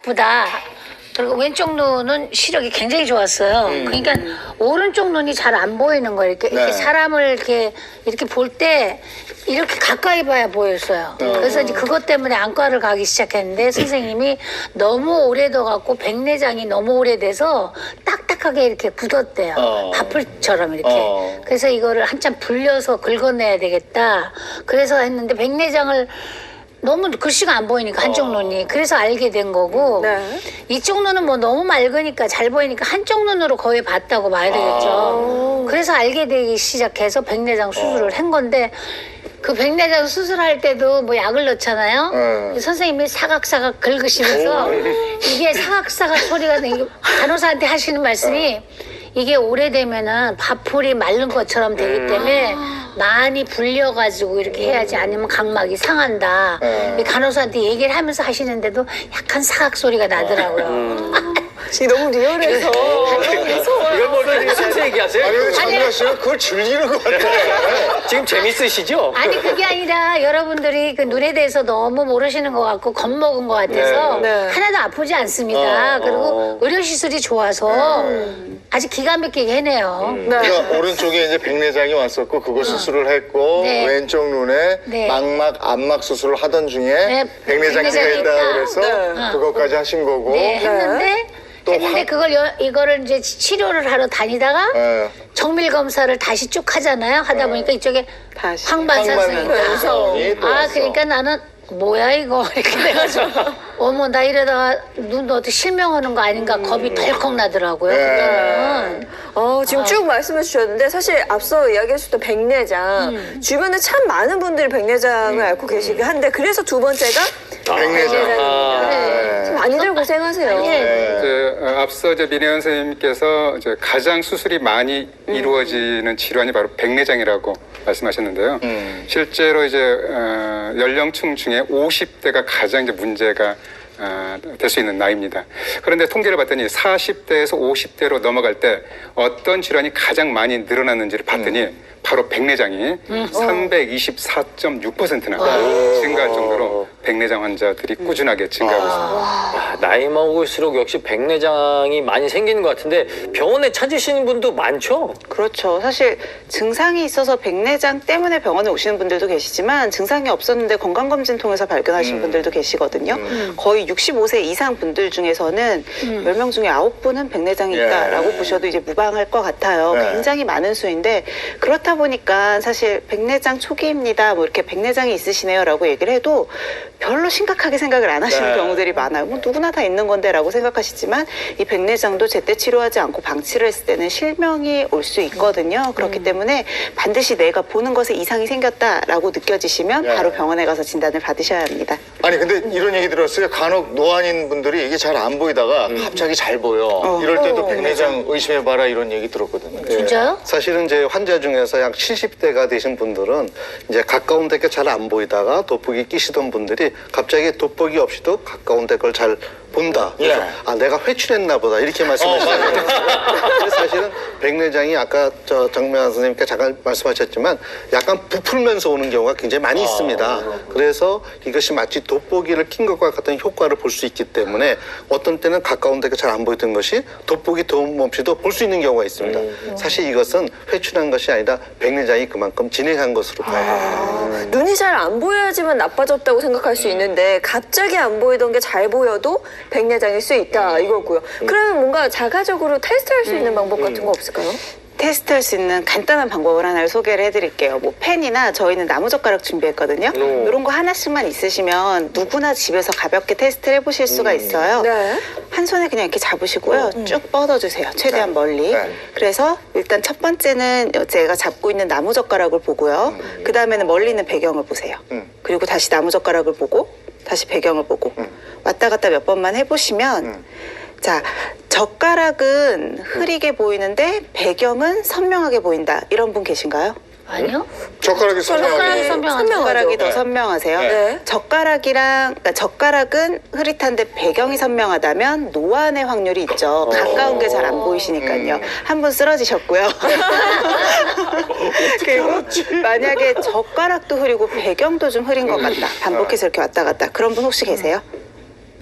보다 그리고 왼쪽 눈은 시력이 굉장히 좋았어요. 그러니까 오른쪽 눈이 잘 안 보이는 거예요. 이렇게 사람을 이렇게 볼 때 이렇게 가까이 봐야 보였어요. 그래서 이제 그것 때문에 안과를 가기 시작했는데 선생님이 너무 오래돼갖고 백내장이 너무 오래돼서 딱딱하게 이렇게 굳었대요. 밥풀처럼 이렇게. 그래서 이거를 한참 불려서 긁어내야 되겠다. 그래서 했는데 백내장을 너무 글씨가 안 보이니까 한쪽 눈이 그래서 알게 된 거고 네. 이쪽 눈은 뭐 너무 맑으니까 잘 보이니까 한쪽 눈으로 거의 봤다고 봐야 되겠죠. 그래서 알게 되기 시작해서 백내장 수술을 한 건데 그 백내장 수술할 때도 뭐 약을 넣잖아요. 선생님이 사각사각 긁으시면서 이게 사각사각 소리가 나게 간호사한테 하시는 말씀이 이게 오래되면은 밥풀이 마른 것처럼 되기 때문에 많이 불려가지고 이렇게 해야지 아니면 각막이 상한다. 이 간호사한테 얘기를 하면서 하시는데도 약간 사각 소리가 나더라고요. 이 너무 리얼해서 이걸 뭘 순수 얘기하세요? 아니 근데 장미아 씨는 그걸 즐기는 것 같아요. 지금 재밌으시죠? 아니 그게 아니라 여러분들이 그 눈에 대해서 너무 모르시는 것 같고 겁먹은 것 같아서 네. 하나도 아프지 않습니다. 그리고 의료시술이 좋아서 아주 기가 막히게 해내요. 그러니까 오른쪽에 이제 백내장이 왔었고 그거 수술을 했고 네. 왼쪽 눈에 네. 망막 안막 수술을 하던 중에 네, 백내장기가 백내장이 있다 있다. 그래서 네. 그것까지 하신 거고 네, 했는데 또 이거를 이제 치료를 하러 다니다가 예. 정밀 검사를 다시 쭉 하잖아요. 하다 보니까 이쪽에 다시 황반사성이 황반사성이 또 왔어. 그러니까 나는 뭐야 이거 이렇게 돼가지고 어머 나 이러다가 눈 어떻게 실명하는 거 아닌가 겁이 덜컥 나더라고요. 그때는. 지금 쭉 말씀해 주셨는데 사실 앞서 이야기해 주셨던 백내장 주변에 참 많은 분들이 백내장을 앓고 계시긴 한데 그래서 두 번째가 백내장. 그래. 참 많이들 고생하세요. 앞서 이제 민혜원 선생님께서 이제 가장 수술이 많이 이루어지는 질환이 바로 백내장이라고 말씀하셨는데요. 실제로 이제 연령층 중에 50대가 가장 이제 문제가 될 수 있는 나이입니다. 그런데 통계를 봤더니 40대에서 50대로 넘어갈 때 어떤 질환이 가장 많이 늘어났는지를 봤더니 바로 백내장이 324.6%나 증가할 정도로 백내장 환자들이 꾸준하게 증가하고 있습니다. 야, 나이 먹을수록 역시 백내장이 많이 생기는 것 같은데 병원에 찾으시는 분도 많죠? 그렇죠. 사실 증상이 있어서 백내장 때문에 병원에 오시는 분들도 계시지만 증상이 없었는데 건강검진 통해서 발견하신 분들도 계시거든요. 거의 65세 이상 분들 중에서는 10명 중에 9분은 백내장이 있다라고 보셔도 이제 무방할 것 같아요. 굉장히 많은 수인데 그렇다 보니까 사실 백내장 초기입니다. 뭐 이렇게 백내장이 있으시네요 라고 얘기를 해도 별로 심각하게 생각을 안 하시는 경우들이 많아요. 뭐 누구나 다 있는 건데 라고 생각하시지만 이 백내장도 제때 치료하지 않고 방치를 했을 때는 실명이 올 수 있거든요. 그렇기 때문에 반드시 내가 보는 것에 이상이 생겼다라고 느껴지시면 바로 병원에 가서 진단을 받으셔야 합니다. 아니 근데 이런 얘기 들었어요. 간혹 노안인 분들이 이게 잘 안 보이다가 갑자기 잘 보여. 이럴 때도 백내장 의심해봐라 이런 얘기 들었거든요. 진짜요? 사실은 이제 환자 중에서 약 70대가 되신 분들은 이제 가까운 데가 잘 안 보이다가 돋보기 끼시던 분들이 갑자기 돋보기 없이도 가까운 데 걸 잘 본다. 그래서 내가 회춘했나 보다 이렇게 말씀하시잖아요. 근데 사실은 백내장이 아까 정명환 선생님께 잠깐 말씀하셨지만 약간 부풀면서 오는 경우가 굉장히 많이 있습니다. 그래서 이것이 마치 돋보기를 킨 것과 같은 효과를 볼 수 있기 때문에 어떤 때는 가까운 데가 잘 안 보이던 것이 돋보기 도움 없이도 볼 수 있는 경우가 있습니다. 사실 이것은 회춘한 것이 아니라 백내장이 그만큼 진행한 것으로 봐야 됩니다. 눈이 잘 안 보여야지만 나빠졌다고 생각할 수 있는데 갑자기 안 보이던 게 잘 보여도 백내장일 수 있다 이거고요. 그러면 뭔가 자가적으로 테스트할 수 있는 방법 같은 거 없을까요? 테스트할 수 있는 간단한 방법을 하나를 소개를 해드릴게요. 뭐 펜이나 저희는 나무젓가락 준비했거든요. 이런 거 하나씩만 있으시면 누구나 집에서 가볍게 테스트를 해보실 수가 있어요. 네. 한 손에 그냥 이렇게 잡으시고요. 쭉 뻗어주세요. 최대한 멀리. 그래서 일단 첫 번째는 제가 잡고 있는 나무젓가락을 보고요. 그 다음에는 멀리 있는 배경을 보세요. 그리고 다시 나무젓가락을 보고 다시 배경을 보고 왔다 갔다 몇 번만 해보시면 자, 젓가락은 흐리게 보이는데 배경은 선명하게 보인다. 이런 분 계신가요? 아니요? 젓가락이 젓가락이 선명하죠. 젓가락이 더 선명하세요. 네. 그러니까 젓가락은 흐릿한데 배경이 선명하다면 노안의 확률이 있죠. 가까운 게 잘 안 보이시니까요. 한 분 쓰러지셨고요. 그리고 만약에 젓가락도 흐리고 배경도 좀 흐린 것 같다. 반복해서 이렇게 왔다 갔다. 그런 분 혹시 계세요?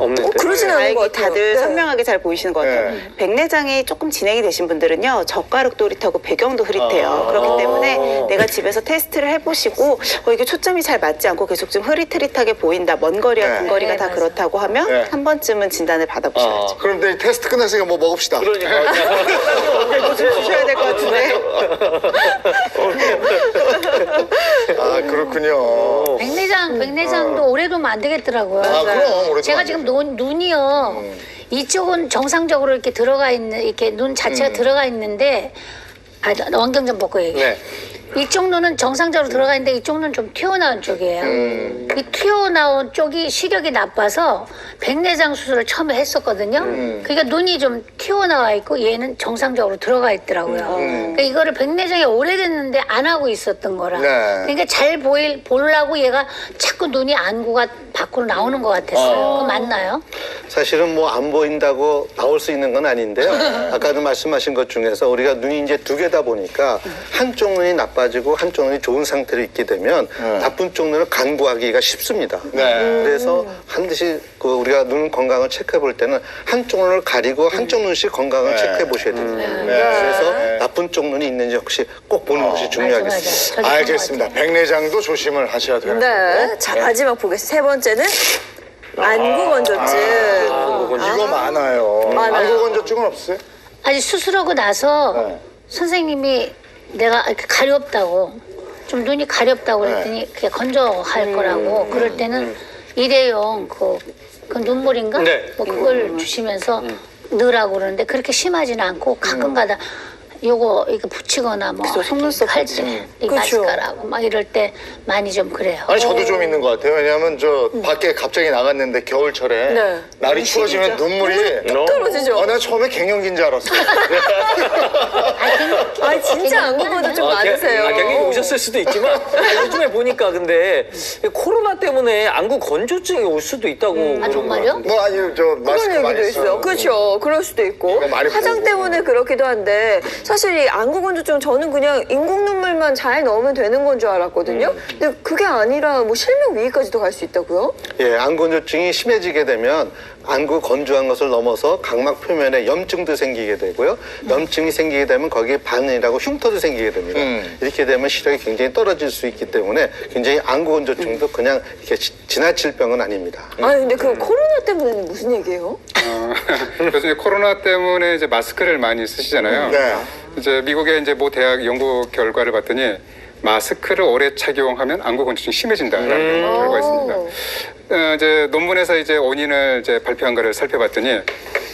없는데. 그러진 않은 것 같아요. 다들 네. 선명하게 잘 보이시는 것 같아요. 네. 백내장이 조금 진행이 되신 분들은요, 젓가락도 흐릿하고 배경도 흐릿해요. 그렇기 때문에 내가 집에서 테스트를 해보시고 이게 초점이 잘 맞지 않고 계속 좀 흐릿흐릿하게 보인다, 먼 거리와 네. 근 거리가 네, 다 맞아요. 그렇다고 하면 네. 한 번쯤은 진단을 받아보셔야죠. 그럼 이제 테스트 끝났으니까 뭐 먹읍시다. 그러니까. 주셔야 될 것 같은데. 아 그렇군요. 백내장도 오래 두면 안 되겠더라고요. 아 그럼 오래 제가 지금 눈이요. 이쪽은 정상적으로 이렇게 들어가 있는, 이렇게 눈 자체가 들어가 있는데, 원경 좀 벗고 얘기해. 네. 이쪽 눈은 정상적으로 들어가 있는데 이쪽 눈은 좀 튀어나온 쪽이에요. 이 튀어나온 쪽이 시력이 나빠서 백내장 수술을 처음에 했었거든요. 그러니까 눈이 좀 튀어나와 있고 얘는 정상적으로 들어가 있더라고요. 그러니까 이거를 백내장이 오래됐는데 안 하고 있었던 거라. 네. 그러니까 잘 보려고 얘가 자꾸 눈이 안구가 밖으로 나오는 것 같았어요. 그거 맞나요? 사실은 뭐 안 보인다고 나올 수 있는 건 아닌데요. 아까도 말씀하신 것 중에서 우리가 눈이 이제 두 개다 보니까 한쪽 눈이 나빠지고 한쪽 눈이 좋은 상태로 있게 되면 나쁜 쪽 눈을 간구하기가 쉽습니다. 네. 그래서 반드시 우리가 눈 건강을 체크해 볼 때는 한쪽 눈을 가리고 한쪽 눈씩 건강을 체크해 보셔야 됩니다. 그래서 나쁜 쪽 눈이 있는지 혹시 꼭 보는 것이 중요하겠습니다. 맞아. 알겠습니다. 백내장도 조심을 하셔야 돼요. 네. 자, 마지막 보겠습니다. 세 번째는 안구건조증. 이거 많아요. 많아요. 안구건조증은 없어요? 아직 수술하고 나서 네. 선생님이 내가 이렇게 가렵다고 좀 눈이 가렵다고 그랬더니 그게 건조할 거라고 그럴 때는 일회용 그 눈물인가? 네. 뭐 그걸 주시면서 넣으라고 그러는데 그렇게 심하지는 않고 가끔가다 요거 이거 붙이거나 뭐 그죠, 속눈썹 할 때 이 그쵸. 마스카라고 막 이럴 때 많이 좀 그래요. 아니 저도 좀 있는 것 같아요. 왜냐하면 저 밖에 갑자기 나갔는데 겨울철에 네. 날이 추워지면 눈물이 떨어지죠. 나 처음에 갱년기인 줄 알았어. 아, 진짜 안구건조증 많으세요. 갱년기 오셨을 수도 있지만 요즘에 보니까 근데 코로나 때문에 안구 건조증이 올 수도 있다고. 그런 정말요? 것 같은데. 뭐 아니 저 마스크 그런 많이 얘기도 써요. 있어요. 그렇죠. 그럴 수도 있고 이거 많이 화장 보고. 때문에 그렇기도 한데 사실 이 안구건조증 저는 그냥 인공 눈물만 잘 넣으면 되는 건 줄 알았거든요. 근데 그게 아니라 뭐 실명 위기까지도 갈 수 있다고요? 예, 안구건조증이 심해지게 되면 안구 건조한 것을 넘어서 각막 표면에 염증도 생기게 되고요. 염증이 생기게 되면 거기에 바늘이라고 흉터도 생기게 됩니다. 이렇게 되면 시력이 굉장히 떨어질 수 있기 때문에 굉장히 안구건조증도 그냥 이렇게 지나칠 병은 아닙니다. 아니 근데 그 코로나 때문에는 무슨 얘기예요? 그래서 이제 코로나 때문에 이제 마스크를 많이 쓰시잖아요. 네. 이제 미국의 이제 모 대학 연구 결과를 봤더니 마스크를 오래 착용하면 안구건조증이 심해진다라는 결과가 있습니다. 이제 논문에서 이제 원인을 이제 발표한 거를 살펴봤더니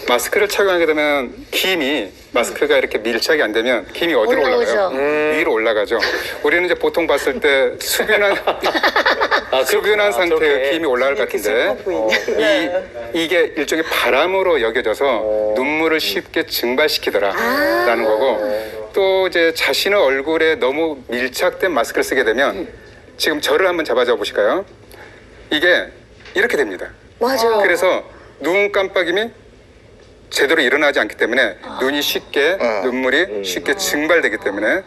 마스크를 착용하게 되면 김이 마스크가 이렇게 밀착이 안 되면 김이 어디로 올라오죠. 올라가요? 위로 올라가죠. 우리는 이제 보통 봤을 때 수변한 상태의 저렇게. 김이 올라갈 것 같은데 이게 일종의 바람으로 여겨져서 눈물을 쉽게 증발시키더라라는 거고 또 이제 자신의 얼굴에 너무 밀착된 마스크를 쓰게 되면 지금 저를 한번 잡아줘 보실까요? 이게 이렇게 됩니다. 맞아요. 그래서 눈 깜빡임이 제대로 일어나지 않기 때문에 눈이 쉽게 눈물이 쉽게 증발되기 때문에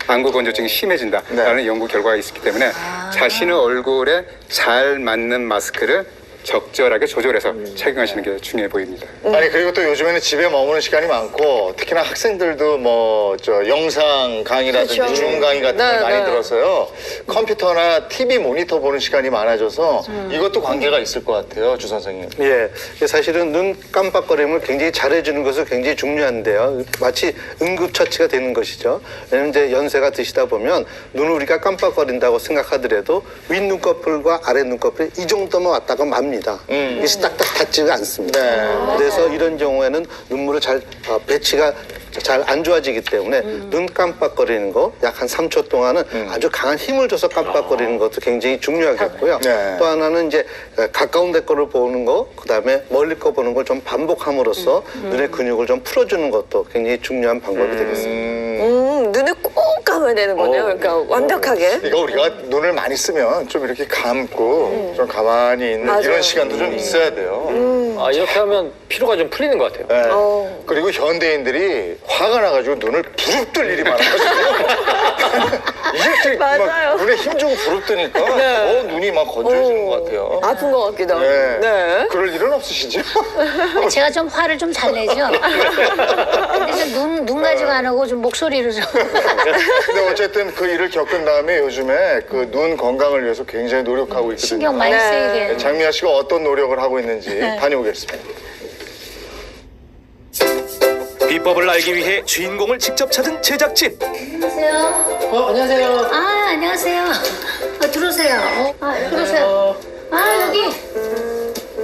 안구 건조증이 심해진다라는 연구 결과가 있기 때문에 자신의 얼굴에 잘 맞는 마스크를 적절하게 조절해서 착용하시는 게 중요해 보입니다. 아니 그리고 또 요즘에는 집에 머무는 시간이 많고 특히나 학생들도 뭐 저 영상 강의라든지 그렇죠. 줌 강의 같은 걸 네, 많이 네. 들어서요 컴퓨터나 TV 모니터 보는 시간이 많아져서 이것도 관계가 있을 것 같아요, 주 선생님. 예, 사실은 눈 깜빡거림을 굉장히 잘해주는 것은 굉장히 중요한데요. 마치 응급처치가 되는 것이죠. 왜냐면 이제 연세가 드시다 보면 눈을 우리가 깜빡거린다고 생각하더라도 윗 눈꺼풀과 아래 눈꺼풀이 이 정도만 왔다가 맙니다. 이게 딱딱 닿지가 않습니다. 네. 그래서 이런 경우에는 눈물을 잘 배치가 잘 안 좋아지기 때문에 눈 깜빡거리는 거 약 한 3초 동안은 아주 강한 힘을 줘서 깜빡거리는 것도 굉장히 중요하겠고요. 네. 또 하나는 이제 가까운 데 거를 보는 거, 그다음에 멀리 거 보는 걸 좀 반복함으로써 눈의 근육을 좀 풀어주는 것도 굉장히 중요한 방법이 되겠습니다. 눈을 꼭 감아야 되는 거네요. 그러니까 완벽하게. 이거 우리가 눈을 많이 쓰면 좀 이렇게 감고 좀 가만히 있는 맞아요. 이런 시간도 좀 있어야 돼요. 아, 이렇게 하면 피로가 좀 풀리는 것 같아요. 네. 그리고 현대인들이 화가 나가지고 눈을 부릅뜰 일이 많아가지고 이게 막 맞아요. 눈에 힘주고 부릅뜨니까 더 눈이 막 건조해지는 것 같아요. 아픈 것 같기도 하고. 네. 네. 그럴 일은 없으시죠? 제가 좀 화를 좀 잘 내죠. 근데 눈 가지고 안 하고 좀 목소리로 좀. 근데 어쨌든 그 일을 겪은 다음에 요즘에 그 눈 건강을 위해서 굉장히 노력하고 있거든요. 신경 많이 네. 쓰이게. 장미아 씨가 어떤 노력을 하고 있는지 다녀오겠습니다. 비법을 알기 위해 주인공을 직접 찾은 제작진. 안녕하세요. 안녕하세요. 아, 안녕하세요. 들어오세요. 들어오세요. 아, 여기.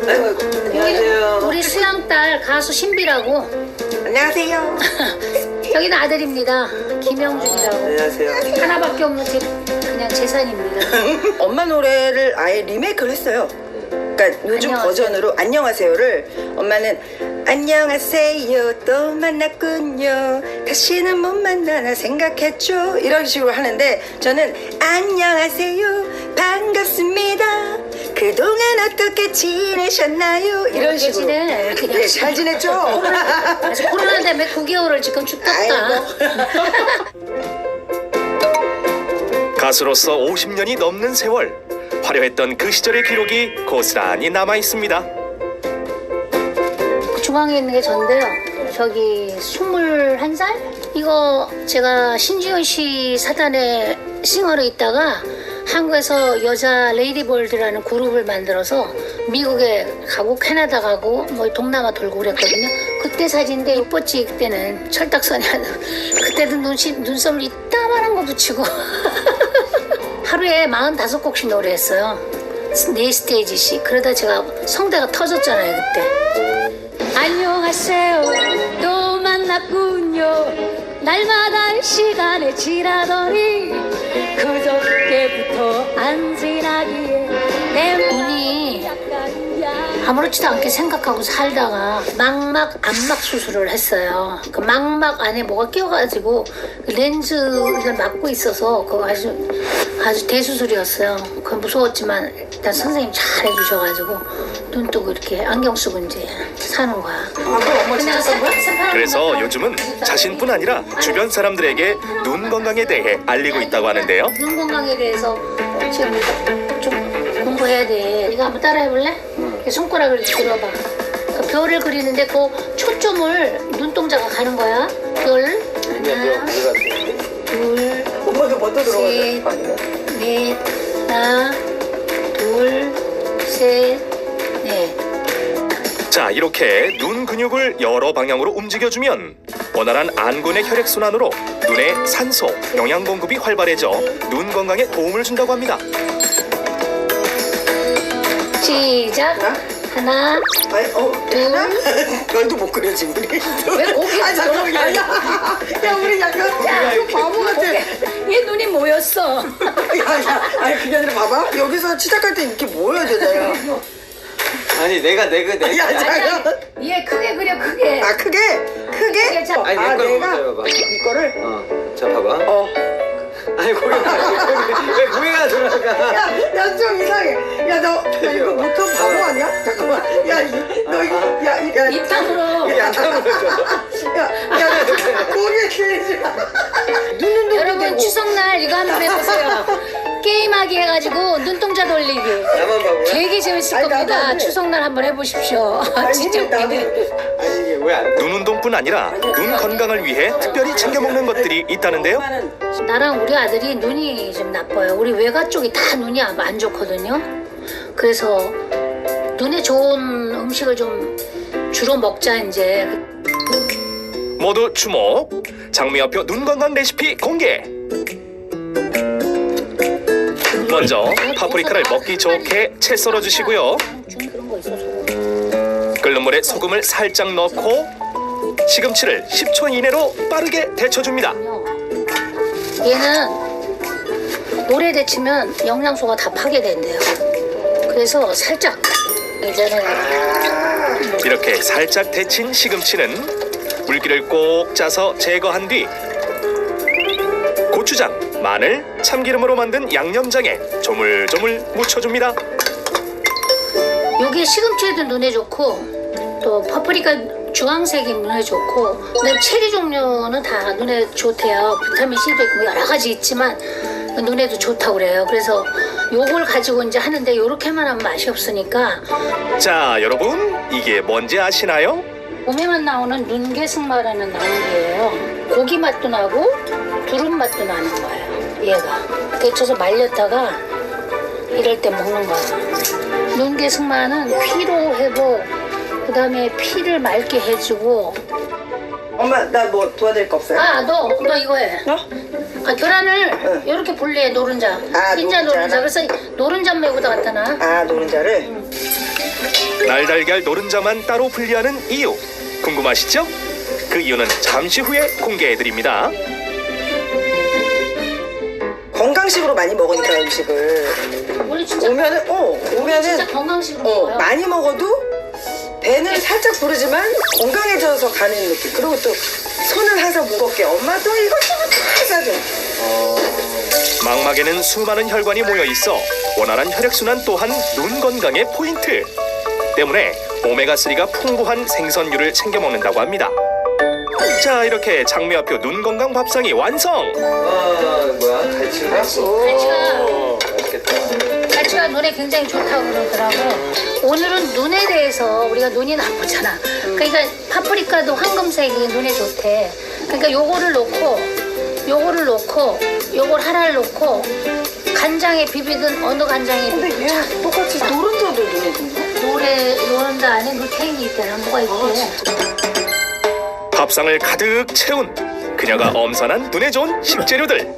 안녕하세요. 우리 수양딸 가수 신비라고. 안녕하세요. 여기는 아들입니다. 김영준이라고. 안녕하세요. 하나밖에 없는 그냥 재산입니다. 엄마 노래를 아예 리메이크를 했어요. 그러니까 요즘 안녕하세요. 버전으로 안녕하세요를 엄마는 안녕하세요 또 만났군요 다시는 못 만나나 생각했죠 이런 식으로 하는데 저는 안녕하세요 반갑습니다 그동안 어떻게 지내셨나요 이런 식으로 지내. 네, 잘 지냈죠? 그래서 코로나 때문에 9개월을 지금 죽겠다. 가수로서 50년이 넘는 세월. 화려했던 그 시절의 기록이 고스란히 남아 있습니다. 중앙에 있는 게 전데요. 저기 21살? 이거 제가 신지현 씨 사단에 싱어로 있다가 한국에서 여자 레이디볼드라는 그룹을 만들어서 미국에 가고 캐나다 가고 뭐 동남아 돌고 그랬거든요. 그때 사진인데 이뻤지 그때는 철딱선이 그때도 눈썹을 이따만한 거 붙이고 하루에 45곡씩 노래했어요. 4스테이지씩. 그러다 제가 성대가 터졌잖아요 그때. 안녕하세요 또 만났군요 날마다 시간에 지나더니 그저께부터 안 지나기에 내 눈이 아무렇지도 않게 생각하고 살다가 망막 안막 수술을 했어요. 그 망막 안에 뭐가 끼어가지고 렌즈 이걸 막고 있어서 그거 아주 대수술이었어요. 그건 무서웠지만 일단 선생님 잘 해주셔가지고 눈 뜨고 이렇게 안경 쓰고 이제 사는 거야. 그래서 요즘은 자신뿐 아니라 주변 사람들에게 눈 건강에 대해 알리고 있다고 하는데요. 눈 건강에 대해서 지금 좀 공부해야 돼. 이거 한번 따라해볼래? 이렇게 손가락을 이렇게 들어봐. 그 별을 그리는데 그 초점을 눈동자가 가는 거야. 별 하나, 둘, 엄마가 먼저 셋, 넷, 하나, 둘, 셋, 넷. 자, 이렇게 눈 근육을 여러 방향으로 움직여주면 원활한 안군의 혈액순환으로 눈에 산소, 영양 공급이 활발해져 눈 건강에 도움을 준다고 합니다. 시작. 하나, 둘. 별도 못 그려지 우리. 왜 고개 잠깐만. 야 우리 약간 바보 같아. 얘 눈이 모였어. 야, 아니 그게 아니라 봐봐 여기서 시작할 때 이렇게 모여야 되잖아. 아니 내가 야 잠깐. 얘 크게 그려 크게. 아 크게 크게 잡아. 아니 아 내 내가 거를 봐봐. 이거를 자 봐봐. 아니 왜 고개가 돌아가? 야좀 이상해. 야너 이거 모터 바보 아니야? 잠깐만. 너 이거 야 입탕으로. 야 고개 길지 마. 눈은 여러분 추석날 이거 한번 해보세요. 게임하기 해가지고 눈동자 돌리기. 나만 봐봐. 되게 재밌을 아니, 나도 겁니다. 안 해. 추석날 한번 해보십시오. 진짜 웃기네. 아니 이게 왜 안? 눈 운동뿐 아니라 눈 건강을 위해 특별히 챙겨 먹는 것들이 있다는데요. 나랑 우리 아들이 눈이 좀 나빠요. 우리 외가 쪽이 다 눈이 안 좋거든요. 그래서 눈에 좋은 음식을 좀 주로 먹자 이제. 모두 주목. 장미화표 눈 건강 레시피 공개. 먼저 파프리카를 먹기 좋게 채 썰어 주시고요. 그런 거 있어서. 끓는 물에 소금을 살짝 넣고 시금치를 10초 이내로 빠르게 데쳐줍니다. 얘는 오래 데치면 영양소가 다 파괴된대요. 그래서 살짝 예전에 이렇게 살짝 데친 시금치는 물기를 꼭 짜서 제거한 뒤 고추장, 마늘, 참기름으로 만든 양념장에 조물조물 묻혀줍니다. 요게 시금치에도 눈에 좋고 또 파프리카 주황색이 눈에 좋고, 그다음에 체리 종류는 다 눈에 좋대요. 비타민 C도 있고 여러 가지 있지만 눈에도 좋다고 그래요. 그래서 요걸 가지고 이제 하는데 요렇게만 하면 맛이 없으니까 자, 여러분 이게 뭔지 아시나요? 봄에만 나오는 눈개승마라는 나물이에요. 고기 맛도 나고 두릅 맛도 나는 거예요. 얘가 데쳐서 말렸다가 이럴 때 먹는 거야. 눈개승마는 피로 회복, 그다음에 피를 맑게 해주고. 엄마 나 뭐 도와드릴 거 없어요? 아, 너 이거 해. 아, 계란을 이렇게 분리해. 노른자, 아, 흰자 노른자나? 노른자. 그래서 노른자 메고다 갖다 놔. 아 노른자를? 날달걀 노른자만 따로 분리하는 이유 궁금하시죠? 그 이유는 잠시 후에 공개해드립니다. 건강식으로 많이 먹으니까 음식을 우리 진짜 오면은 진짜 건강식으로 먹어요. 많이 먹어도 배는 살짝 부르지만 건강해져서 가는 느낌. 그리고 또 손은 항상 무겁게 엄마 또 이거 좀 싸줘. 망막에는 수많은 혈관이 모여 있어 원활한 혈액순환 또한 눈 건강의 포인트 때문에 오메가3가 풍부한 생선류를 챙겨 먹는다고 합니다. 자, 이렇게 장미화표 눈 건강 밥상이 완성. 뭐야? 갈치인가? 맛있겠다. 갈치가 눈에 굉장히 좋다고 그러더라고. 오늘은 눈에 대해서 우리가 눈이 나쁘잖아. 그러니까 파프리카도 황금색이 눈에 좋대. 그러니까 요거를 놓고 요걸 하나를 놓고 간장에 비비든 어느 간장에 근데 얘 똑같이 노른자도 눈에 좋나? 노른자 안에 루테인이 있대나 뭐가 있대. 밥상을 가득 채운 그녀가 엄선한 눈에 좋은 식재료들.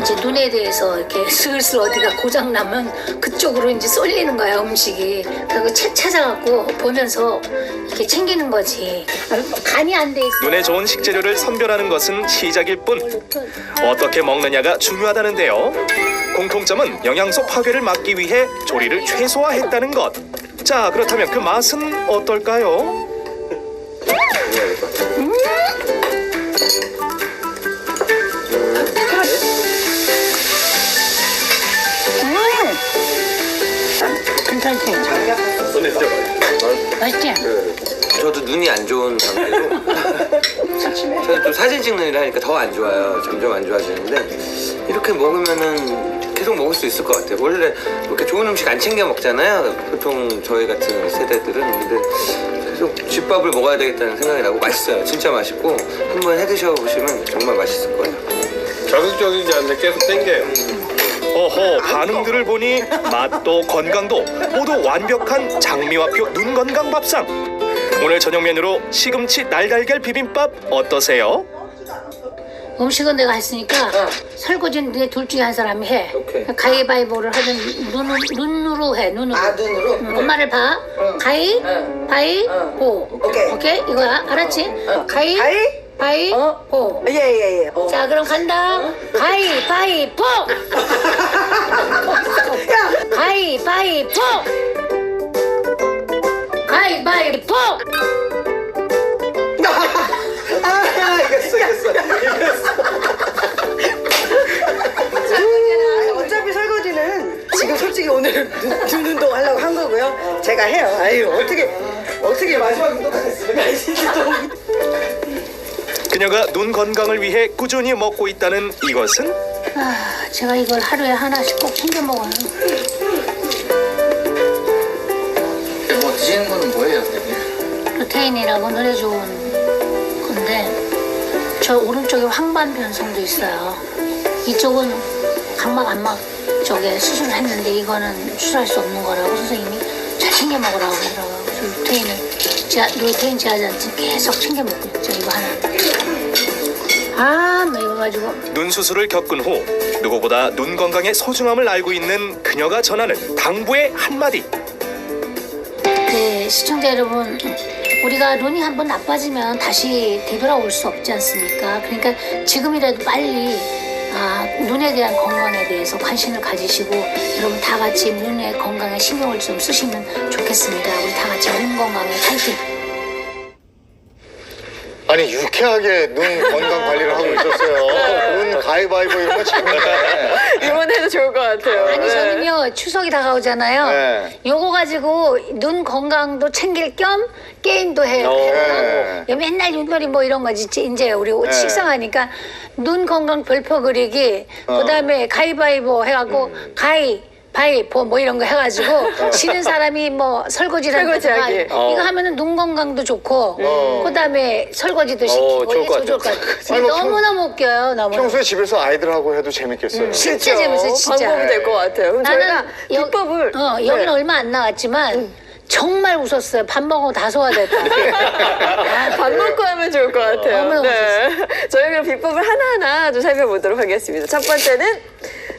이제 눈에 대해서 이렇게 슬슬 어디가 고장 나면 그쪽으로 이제 쏠리는 거야 음식이. 그리고 책 찾아갖고 보면서 이렇게 챙기는 거지. 간이 안 돼 있어. 눈에 좋은 식재료를 선별하는 것은 시작일 뿐 어떻게 먹느냐가 중요하다는데요. 공통점은 영양소 파괴를 막기 위해 조리를 최소화했다는 것. 자, 그렇다면 그 맛은 어떨까요? 괜찮지? 맛있지? 저도 눈이 안 좋은 상태로 저도 또 사진 찍는 일 하니까 더 안 좋아요. 점점 안 좋아지는데 이렇게 먹으면은 계속 먹을 수 있을 것 같아요. 원래 이렇게 좋은 음식 안 챙겨 먹잖아요. 보통 저희 같은 세대들은. 근데 계속 집밥을 먹어야 되겠다는 생각이 나고 맛있어요. 진짜 맛있고 한번 해 드셔보시면 정말 맛있을 거예요. 자극적이지 않는데 계속 땡겨요. 어허, 반응들을 보니 맛도 건강도 모두 완벽한 장미화표 눈 건강 밥상. 오늘 저녁 메뉴로 시금치 날달걀 비빔밥 어떠세요? 음식은 내가 했으니까 설거지는 내 둘 중에 한 사람이 해. 오케이. 가위바위보를 하든 눈으로 해. 눈으로. 아 눈으로? 엄마를 봐. 가위바위보. 오케이? 이거야. 알았지? 가위바위보. 예예예. 자, 그럼 간다. 가위바위보. 가위바위보. 가위바위보. 이겼어. 어차피 설거지는 지금 솔직히 오늘 눈 운동 하려고 한 거고요. 제가 해요. 아유 어떻게 마지막 운동까지 했습니까? 그녀가 눈 건강을 위해 꾸준히 먹고 있다는 이것은 아, 제가 이걸 하루에 하나씩 꼭 챙겨 먹어요. 뭐 드시는 거는 뭐예요, 선생님? 루테인이라고 눈에 좋은 건데 저 오른쪽에 황반 변성도 있어요. 이쪽은 각막 안막 쪽에 수술을 했는데 이거는 수술할 수 없는 거라고 선생님이 잘 챙겨 먹으라고 그러더라고요. 그래서 루테인 제아잔증 계속 챙겨 먹고 있죠. 이거 하나. 뭐 이거 가지고 눈 수술을 겪은 후 누구보다 눈 건강의 소중함을 알고 있는 그녀가 전하는 당부의 한마디. 네, 시청자 여러분, 우리가 눈이 한번 나빠지면 다시 되돌아올 수 없지 않습니까? 그러니까 지금이라도 빨리 눈에 대한 건강에 대해서 관심을 가지시고 여러분 다 같이 눈의 건강에 신경을 좀 쓰시면 좋겠습니다. 우리 다 같이 눈 건강에 파이팅! 아니 유쾌하게 눈 건강 관리를 하고 있었어요. 눈 가위바위보 이런 거 재밌네. 이번에도 좋을 것 같아요. 아니 네. 저는요 추석이 다가오잖아요. 네. 요거 가지고 눈 건강도 챙길 겸 게임도 해요. 네. 맨날 윷놀이 뭐 이런 거지. 이제 우리 식상하니까 눈 건강 별표 그리기. 그다음에 가위바위보 해갖고 가위바위보 뭐 이런 거 해가지고 지는 사람이 뭐 설거지를 설거지하기. 한다든가 이거 하면은 눈 건강도 좋고 그다음에 설거지도 시키고 좋을 것 이게 좋을 것 같아요. 같아요. 아니, 뭐 너무너무 웃겨요. 너무. 평소에 집에서 아이들하고 해도 재밌겠어요. 진짜 재밌어요. 진짜. 방법이 될 것 같아요. 그럼 저희가 나는 비법을 여기는 네. 얼마 안 나왔지만 정말 웃었어요. 밥 먹고 다 소화됐다. 밥 먹고 하면 좋을 것 같아요. 너무너무 저희 그럼 비법을 하나하나 좀 살펴보도록 하겠습니다. 첫 번째는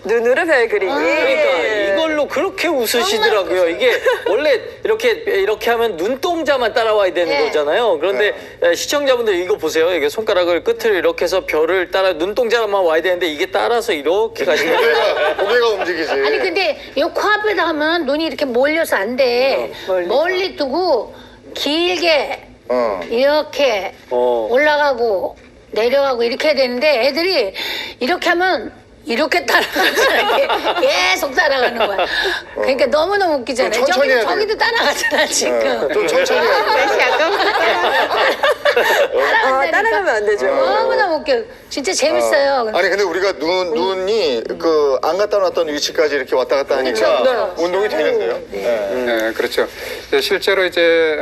눈으로 별 그리기. 그러니까 이걸로 그렇게 웃으시더라고요. 이게 원래 이렇게 하면 눈동자만 따라와야 되는 네. 거잖아요. 그런데 시청자분들 이거 보세요. 이게 손가락을 끝을 이렇게 해서 별을 따라 눈동자만 와야 되는데 이게 따라서 이렇게 가시는 거예요. 고개가 움직이지. 아니 근데 요 코앞에다 하면 눈이 이렇게 몰려서 안 돼. 멀리 두고 길게 이렇게 올라가고 내려가고 이렇게 해야 되는데 애들이 이렇게 하면 이렇게 따라가잖아. 계속 따라가는 거야. 그러니까 너무너무 웃기잖아요. 좀 천천히 해야 돼. 저기도 따라가잖아 지금. 좀 천천히 해야 따라가면 안 되죠. 너무너무 웃겨. 진짜 재밌어요. 아니 근데 우리가 눈이 그 안 갖다 놨던 위치까지 이렇게 왔다 갔다 하니까 운동이 되는데요. 네, 그렇죠. 이제 실제로 이제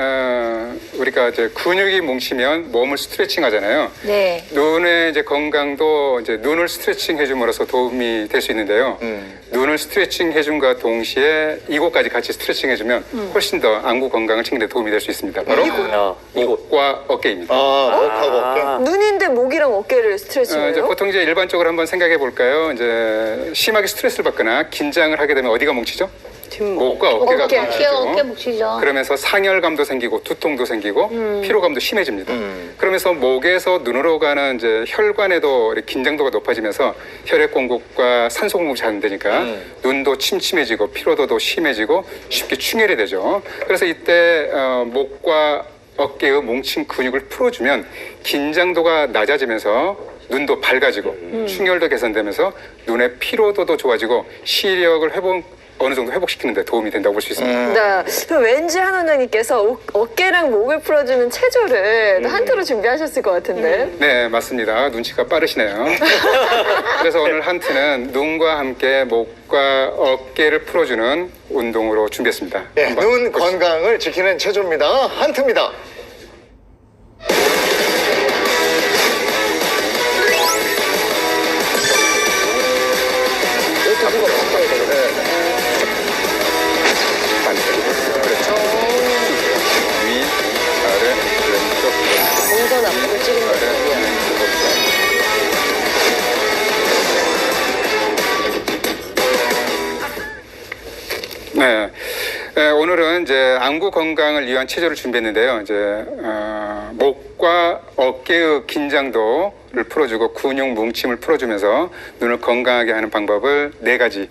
우리가 이제 근육이 뭉치면 몸을 스트레칭 하잖아요. 네. 눈의 이제 건강도 이제 눈을 스트레칭 해줌으로써 도움이 될 수 있는데요. 눈을 스트레칭 해줌과 동시에 이곳까지 같이 스트레칭 해주면 훨씬 더 안구 건강을 챙기는 데 도움이 될 수 있습니다. 바로 목과 어깨입니다. 목하고 어깨. 눈인데 목이랑 어깨를 스트레칭해요? 이제 보통 이제 일반적으로 한번 생각해 볼까요? 이제 심하게 스트레스를 받거나 긴장을 하게 되면 어디가 뭉치죠? 목과 어깨가 뭉치죠. 어깨 묵히죠. 그러면서 상열감도 생기고 두통도 생기고 피로감도 심해집니다. 그러면서 목에서 눈으로 가는 이제 혈관에도 이렇게 긴장도가 높아지면서 혈액 공급과 산소 공급이 잘 안 되니까 눈도 침침해지고 피로도도 심해지고 쉽게 충혈이 되죠. 그래서 이때 목과 어깨의 뭉친 근육을 풀어주면 긴장도가 낮아지면서 눈도 밝아지고 충혈도 개선되면서 눈의 피로도도 좋아지고 시력을 어느 정도 회복시키는 데 도움이 된다고 볼 수 있습니다. 네. 그럼 왠지 한 원장님께서 어깨랑 목을 풀어주는 체조를 한 투로 준비하셨을 것 같은데. 네, 맞습니다. 눈치가 빠르시네요. 그래서 오늘 한트는 눈과 함께 목과 어깨를 풀어주는 운동으로 준비했습니다. 네, 한번 눈 보시죠. 건강을 지키는 체조입니다. 한트입니다. 그렇죠. 위, 아래, 왼쪽, 동선 앞으로 찍은 아래, 거예요. 왼쪽, 네, 오늘은 이제 안구 건강을 위한 체조를 준비했는데요. 이제 목과 어깨의 긴장도를 풀어주고 근육 뭉침을 풀어주면서 눈을 건강하게 하는 방법을 4가지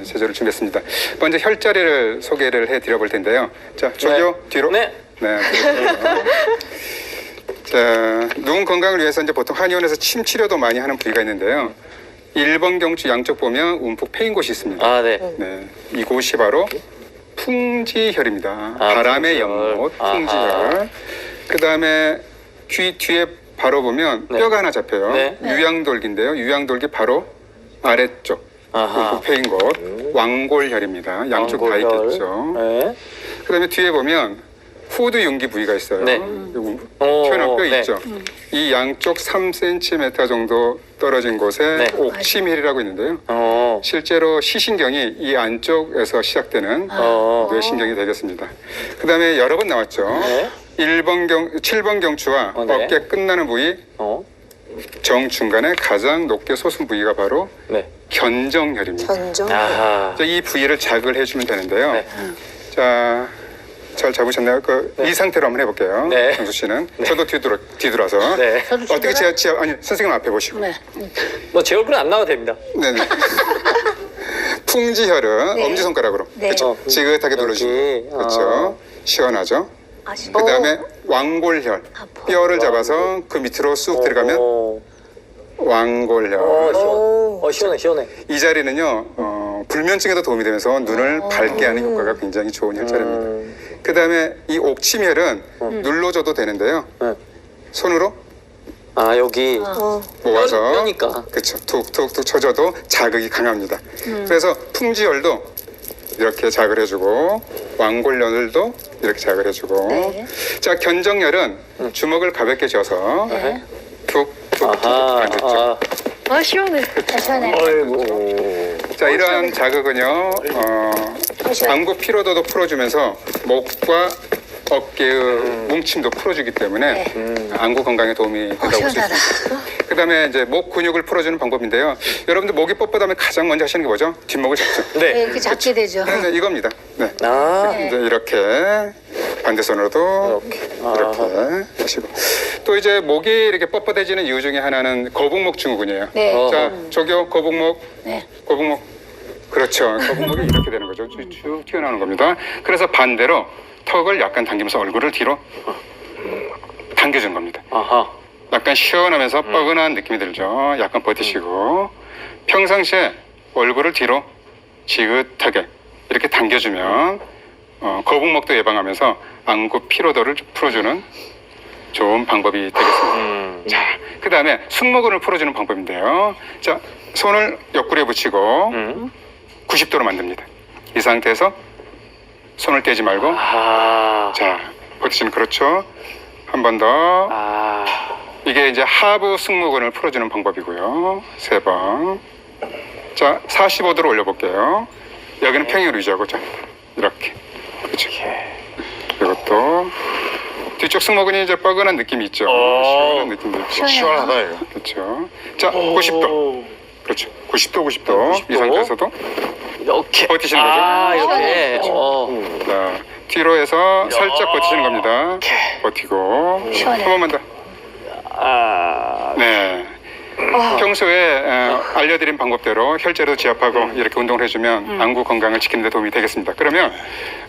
체조를 준비했습니다. 먼저 혈자리를 소개를 해드려 볼 텐데요. 자, 저기요 뒤로. 네. 네. 자, 눈 건강을 위해서 이제 보통 한의원에서 침 치료도 많이 하는 부위가 있는데요. 1번 경추 양쪽 보면 움푹 패인 곳이 있습니다. 아, 네. 네, 이곳이 바로 풍지혈입니다. 아, 바람의 풍지혈. 연못, 아하. 풍지혈. 그 다음에 귀 뒤에 바로 보면 네. 뼈가 하나 잡혀요. 네. 유양돌기인데요. 유양돌기 바로 아래쪽, 아하. 움푹 패인 곳, 왕골혈입니다. 양쪽 다 왕골혈. 있겠죠. 네. 그 다음에 뒤에 보면 후두 융기 부위가 있어요. 네. 튀어나온 뼈 네. 있죠. 이 양쪽 3cm 정도 떨어진 곳에 네. 옥치밀이라고 있는데요. 실제로 시신경이 이 안쪽에서 시작되는 뇌신경이 되겠습니다. 그 다음에 여러 번 나왔죠. 네. 7번 경추와 네. 어깨 끝나는 부위 정중간에 가장 높게 솟은 부위가 바로 네. 견정혈입니다. 견정. 아하. 자, 이 부위를 자극을 해주면 되는데요. 네. 자, 잘 잡으셨나요? 이 상태로 한번 해볼게요. 네. 정수 씨는. 저도 뒤돌아서. 네. 어떻게 아니 선생님 앞에 보시고. 네. 뭐 제 얼굴은 안 나와도 됩니다. 네네. 풍지혈은 엄지손가락으로 네. 그렇죠. 지긋하게 여기. 눌러주고 그렇죠. 시원하죠. 그다음에 왕골혈, 뼈를 잡아서 그 밑으로 쑥 들어가면 왕골혈. 시원해 시원해. 이 자리는요 불면증에도 도움이 되면서 눈을 밝게 하는 효과가 굉장히 좋은 혈자리입니다. 그다음에 이 옥침혈은 눌러줘도 되는데요. 손으로 여기 모아서 뼈니까. 그렇죠. 툭툭툭 쳐줘도 자극이 강합니다. 그래서 풍지혈도 이렇게 자극을 해주고 왕골혈도 이렇게 자극을 해주고 자 견정혈은 주먹을 가볍게 쥐어서 툭툭툭 반대쪽. 시원해. 자 이러한 자극은요 안구 피로도도 풀어주면서 목과 어깨의 뭉침도 풀어주기 때문에 안구 건강에 도움이 된다고 볼 수 있습니다. 그다음에 이제 목 근육을 풀어주는 방법인데요. 여러분들 목이 뻣뻣하면 가장 먼저 하시는 게 뭐죠? 뒷목을 잡죠. 네, 이렇게 잡게 되죠. 네, 이겁니다. 네. 이제 이렇게 반대손으로도 이렇게 하시고 또 이제 목이 이렇게 뻣뻣해지는 이유 중에 하나는 거북목 증후군이에요. 네. 자, 저기요 거북목, 네. 거북목. 그렇죠. 거북목이 이렇게 되는 거죠. 쭉 튀어나오는 겁니다. 그래서 반대로 턱을 약간 당기면서 얼굴을 뒤로 당겨준 겁니다. 약간 시원하면서 뻐근한 느낌이 들죠. 약간 버티시고 평상시에 얼굴을 뒤로 지긋하게 이렇게 당겨주면 거북목도 예방하면서 안구 피로도를 풀어주는 좋은 방법이 되겠습니다. 자, 그 다음에 승모근을 풀어주는 방법인데요. 자, 손을 옆구리에 붙이고 90도로 만듭니다. 이 상태에서 손을 떼지 말고 자, 버티시면 그렇죠. 한 번 더. 이게 이제 하부 승모근을 풀어주는 방법이고요. 3번. 자, 45도로 올려볼게요. 여기는 평행으로 유지하고 자, 이렇게. 그렇죠. 이것도 뒤쪽 승모근이 이제 뻐근한 느낌이 있죠. 시원한 느낌도 있고. 시원하다 이거. 그렇죠. 자, 90도. 그렇죠. 90도. 이 상태에서도 이렇게 버티시는 거죠. 이렇게. 자, 뒤로 해서 살짝 버티시는 겁니다. 버티고 시원해. 한 번만 더. 네. 평소에 알려드린 방법대로 혈제로 지압하고 이렇게 운동을 해주면 안구 건강을 지키는 데 도움이 되겠습니다. 그러면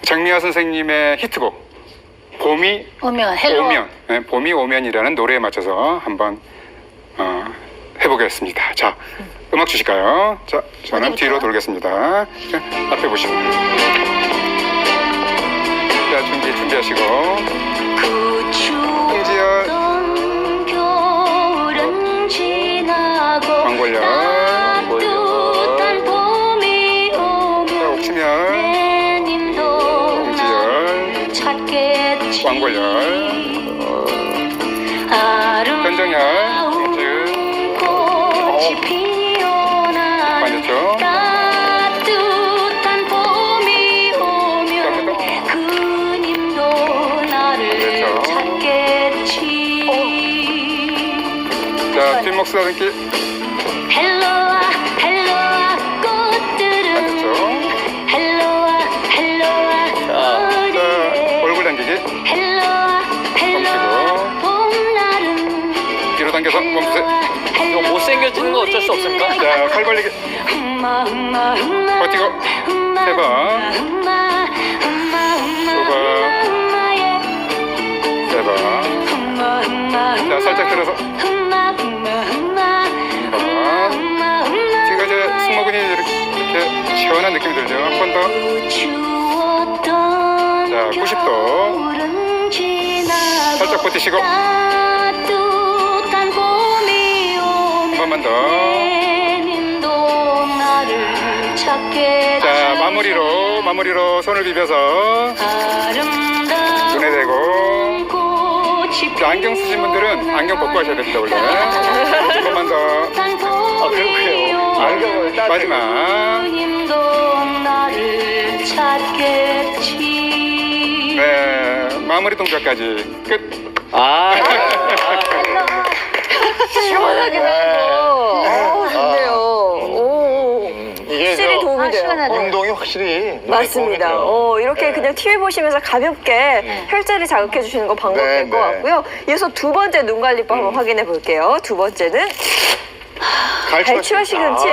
장미화 선생님의 히트곡 봄이 오면 헬로. 오면, 네, 봄이 오면이라는 노래에 맞춰서 한번 해보겠습니다. 자, 음악 주실까요? 자, 저는 어디부터? 뒤로 돌겠습니다. 자, 앞에 보시고. 자, 준비하시고. 홍지열, 왕골열, 자, 옥침열, 홍지열, 왕골열, 견정열, 홍지은, 반대쪽. 자, 뒷목 쓰다듬기. 헬로와 꽃들은 반대쪽. 헬로와 자, 얼굴 당기기. 헬로와 봄날은 뒤로 당겨서 멈추세요. 이거 못생겨지는 거 어쩔 수 없습니까? 자, 팔 벌리기. 버티고. 3번. 3번. 자, 살짝 들어서. 뒤가 이제 승모근이 이렇게 시원한 느낌이 들죠. 한 번 더. 자, 90도. 살짝 버티시고. 한 번만 더. 자, 마무리로 손을 비벼서 눈에 대고. 자, 안경 쓰신 분들은 안경 벗고 하셔야 됩니다, 원래. 한 번만 더. 그렇고요. 안경을 마지막. 네, 마무리 동작까지 끝. 시원하긴 하고. 좋네요. 오. 이게 확실히 도움이 돼요. 시원하다. 운동이 확실히 눈에 맞습니다. 도움이 돼요. 이렇게 그냥 TV 보시면서 가볍게 혈자리 자극해 주시는 거 방법 네, 될 것 네. 같고요. 이어서 두 번째 눈 관리법 한번 확인해 볼게요. 두 번째는 갈치와 시금치.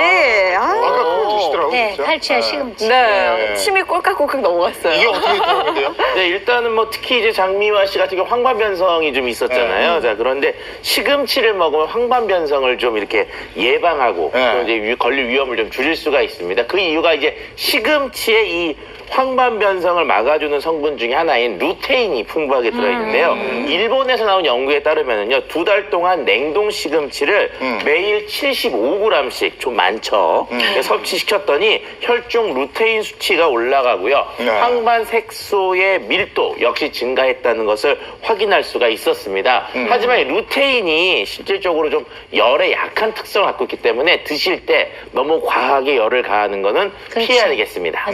아까 그거 드시더라고요. 네, 진짜. 칼치와 시금치. 네. 침이 꼴깍꼴깍 넘어갔어요. 이게 어떻게 들어오는데요? 네, 일단은 뭐 특히 이제 장미화 씨 같은 경우 황반변성이 좀 있었잖아요. 자, 그런데 시금치를 먹으면 황반변성을 좀 이렇게 예방하고 또 이제 걸릴 위험을 좀 줄일 수가 있습니다. 그 이유가 이제 시금치의 이 황반변성을 막아주는 성분 중에 하나인 루테인이 풍부하게 들어있는데요. 일본에서 나온 연구에 따르면은요, 2달 동안 냉동 시금치를 매일 75g씩 좀 많죠. 섭취시켰더니 혈중 루테인 수치가 올라가고요. 황반 색소의 밀도 역시 증가했다는 것을 확인할 수가 있었습니다. 하지만 이 루테인이 실질적으로 좀 열에 약한 특성을 갖고 있기 때문에 드실 때 너무 과하게 열을 가하는 거는 그렇지. 피해야 되겠습니다.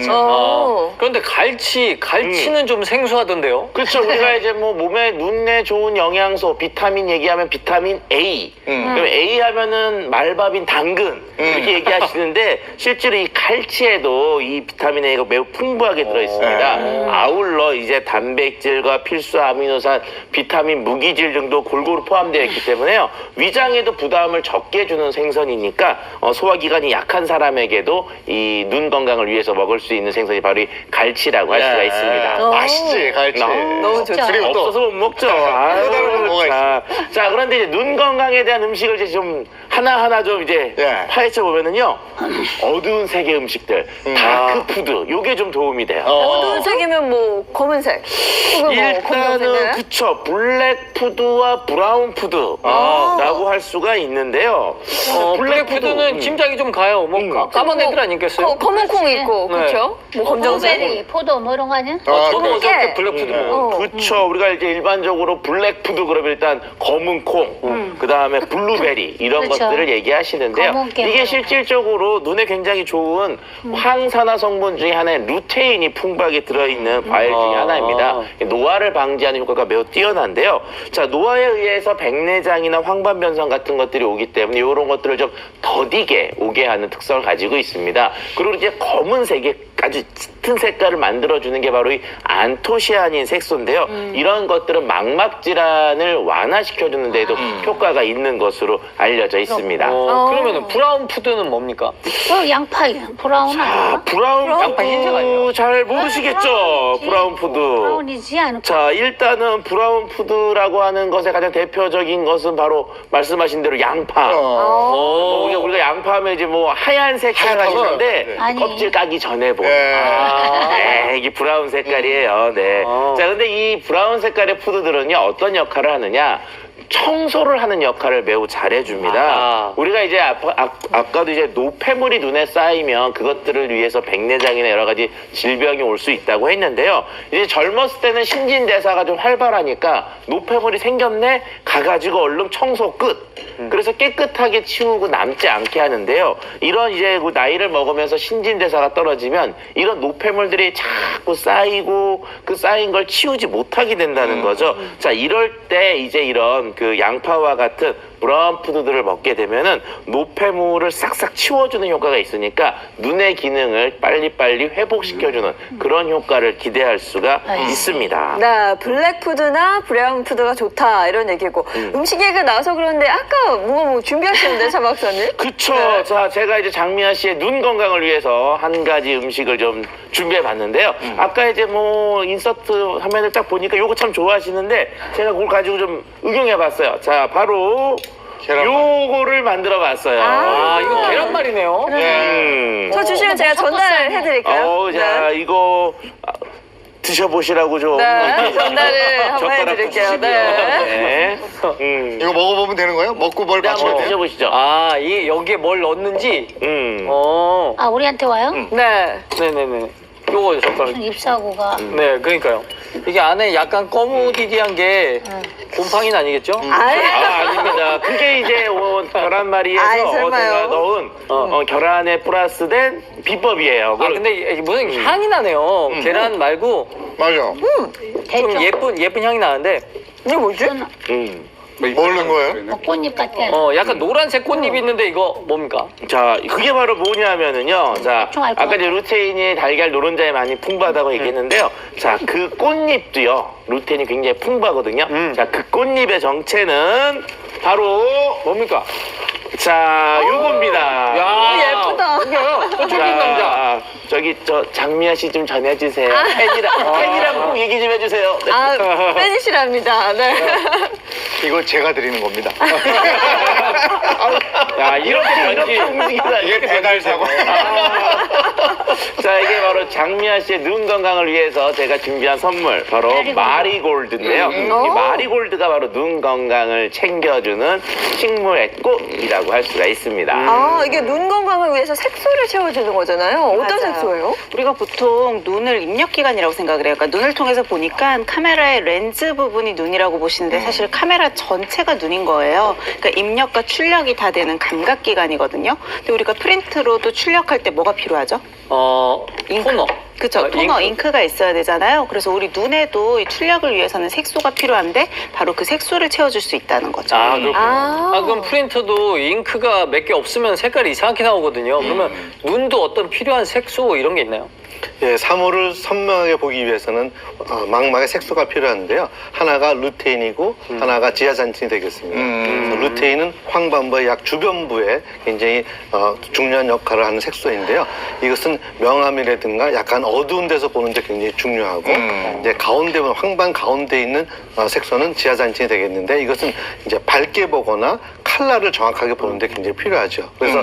그런데 갈치는 좀 생소하던데요. 그렇죠. 우리가 이제 뭐 몸에 눈에 좋은 영양소, 비타민 얘기하면 비타민 A. 그럼 A 하면은 말밥인 당근 이렇게 얘기하시는데 실제로 이 갈치에도 이 비타민 A가 매우 풍부하게 들어 있습니다. 아울러 이제 단백질과 필수 아미노산, 비타민, 무기질 등도 골고루 포함되어 있기 때문에요. 위장에도 부담을 적게 주는 생선이니까 소화기관이 약한 사람에게도 이 눈 건강을 위해서 먹을 수 있는 생선이 바로 이 갈치라고 할 수가 있습니다. 맛있지, 갈치. 너무 좋죠. 그리고 또 없어서 못 먹죠. 다른 건 뭐가 자, 그런데 이제 눈 건강에 대한 음식을 이제 좀 하나하나 좀 이제 파헤쳐 보면은요, 어두운 색의 음식들, 다크 푸드, 요게 좀 도움이 돼요. 어두운 색이면 뭐 검은색. 혹은 뭐 일단은 검정색. 그쵸, 블랙 푸드와 브라운 푸드라고 할 수가 있는데요. 블랙 푸드는 짐작이 좀 가요. 뭐 까만 애들 아니겠어요? 검은 콩 있고, 네. 그렇죠? 뭐 검정색. 블루베리, 포도 뭐 이런 거 아니야? 저는 깨. 어저께 블랙 푸드 먹었어요. 그쵸. 우리가 이제 일반적으로 블랙푸드 그러면 일단 검은 콩, 그 다음에 블루베리 이런 그렇죠. 것들을 얘기하시는데요. 검은 깨 이게 먹어요. 실질적으로 눈에 굉장히 좋은 항산화 성분 중에 하나인 루테인이 풍부하게 들어있는 과일 중에 하나입니다. 노화를 방지하는 효과가 매우 뛰어난데요. 자, 노화에 의해서 백내장이나 황반변성 같은 것들이 오기 때문에 이런 것들을 좀 더디게 오게 하는 특성을 가지고 있습니다. 그리고 이제 검은색의 아주 짙은 색깔을 만들어주는 게 바로 이 안토시아닌 색소인데요. 이런 것들은 망막 질환을 완화시켜주는 데도 효과가 있는 것으로 알려져 있습니다. 그러면은 브라운 푸드는 뭡니까? 양파, 브라운 아니야? 브라운 양파 흰색 아니에요? 푸드 잘 모르시겠죠? 브라운 푸드. 브라운이지 않을까? 자, 일단은 브라운 푸드라고 하는 것의 가장 대표적인 것은 바로 말씀하신 대로 양파. 우리가 양파 하면 이제 뭐 하얀색 생각하시는데 아니. 껍질 까기 전에 보는. 이게 브라운 색깔이에요. 네. 자, 근데 이 브라운 색깔의 푸드들은요, 어떤 역할을 하느냐? 청소를 하는 역할을 매우 잘해줍니다. 우리가 이제 아까도 이제 노폐물이 눈에 쌓이면 그것들을 위해서 백내장이나 여러 가지 질병이 올 수 있다고 했는데요. 이제 젊었을 때는 신진대사가 좀 활발하니까 노폐물이 생겼네? 가가지고 얼른 청소 끝. 그래서 깨끗하게 치우고 남지 않게 하는데요. 이런 이제 그 나이를 먹으면서 신진대사가 떨어지면 이런 노폐물들이 자꾸 쌓이고 그 쌓인 걸 치우지 못하게 된다는 거죠. 자, 이럴 때 이제 이런 그 양파와 같은 브라운 푸드들을 먹게 되면은 노폐물을 싹싹 치워주는 효과가 있으니까 눈의 기능을 빨리빨리 회복시켜주는 그런 효과를 기대할 수가 있습니다. 네, 블랙푸드나 브라운 푸드가 좋다 이런 얘기고 음식 얘기가 나와서 그런데 아까 뭐 준비하셨는데 차 박사님? 그쵸. 네. 자, 제가 이제 장미아 씨의 눈 건강을 위해서 한 가지 음식을 좀 준비해 봤는데요. 아까 이제 뭐 인서트 화면을 딱 보니까 요거 참 좋아하시는데 제가 그걸 가지고 좀 응용해 봤어요. 자, 바로 요거를 만들어 봤어요. 이거 계란말이네요. 저 주시면 제가 전달해드릴까요? 자, 이거 드셔보시라고 좀. 네, 전달을 한번 젓가락 해드릴게요. 주시고요. 네. 네. 이거 먹어보면 되는 거예요? 먹고 뭘 맞춰야 한번 돼요? 드셔보시죠. 이게 여기에 뭘 넣는지. 아, 우리한테 와요? 네. 네네네. 요거 젓가락. 잎사구가. 네, 그러니까요. 이게 안에 약간 거무디디한 게 곰팡이는 아니겠죠? 아닙니다. 그게 이제 계란말이에서 아이, 설마요. 제가 넣은 계란에 플러스된 비법이에요. 근데 이게 무슨 향이 나네요. 계란 말고 맞아. 좀 예쁜 향이 나는데. 이게 뭐지? 뭘 넣은 거예요? 뭐 꽃잎 같아. 약간 노란색 꽃잎이 있는데 이거 뭡니까? 자, 그게 바로 뭐냐면은요. 자, 좀 알 것 아까 이제 루테인이 달걀 노른자에 많이 풍부하다고 얘기했는데요. 자, 그 꽃잎도요. 루테인이 굉장히 풍부하거든요. 자, 그 꽃잎의 정체는 바로 뭡니까? 자, 요겁니다. 예쁘다. 저쪽인 남자. 저기 저 장미아 씨 좀 전해주세요. 팬이랑 꼭 얘기 좀 해주세요. 네. 아, 팬이시랍니다. 네. 이거 제가 드리는 겁니다. 야, 이렇게 움직이다. 이게 배달 사고. 자, 이게 바로 장미아 씨의 눈 건강을 위해서 제가 준비한 선물, 바로 마리골드인데요. 이 마리골드가 바로 눈 건강을 챙겨주는 식물의 꽃이라고 할 수가 있습니다. 아, 이게 눈 건강을 위해서 색소를 채워주는 거잖아요. 어떤 맞아요. 색소예요? 우리가 보통 눈을 입력기관이라고 생각을 해요. 그러니까 눈을 통해서 보니까 카메라의 렌즈 부분이 눈이라고 보시는데 사실 카메라 전체가 눈인 거예요. 그러니까 입력과 출력이 다 되는 감각기관이거든요. 근데 우리가 프린트로도 출력할 때 뭐가 필요하죠? 토너. 그쵸. 토너, 잉크. 잉크가 있어야 되잖아요. 그래서 우리 눈에도 이 출력을 위해서는 색소가 필요한데 바로 그 색소를 채워줄 수 있다는 거죠. 아, 그렇군요. 그럼 프린터도 잉크가 몇 개 없으면 색깔이 이상하게 나오거든요. 그러면 눈도 어떤 필요한 색소 이런 게 있나요? 예, 사물을 선명하게 보기 위해서는 망막의 색소가 필요한데요. 하나가 루테인이고 하나가 지아잔틴이 되겠습니다. 그래서 루테인은 황반부의 약 주변부에 굉장히 중요한 역할을 하는 색소인데요. 이것은 명암이라든가 약간 어두운 데서 보는 데 굉장히 중요하고 이제 가운데 보면 황반 가운데 있는 색소는 지아잔틴이 되겠는데 이것은 이제 밝게 보거나 칼라를 정확하게 보는 데 굉장히 필요하죠. 그래서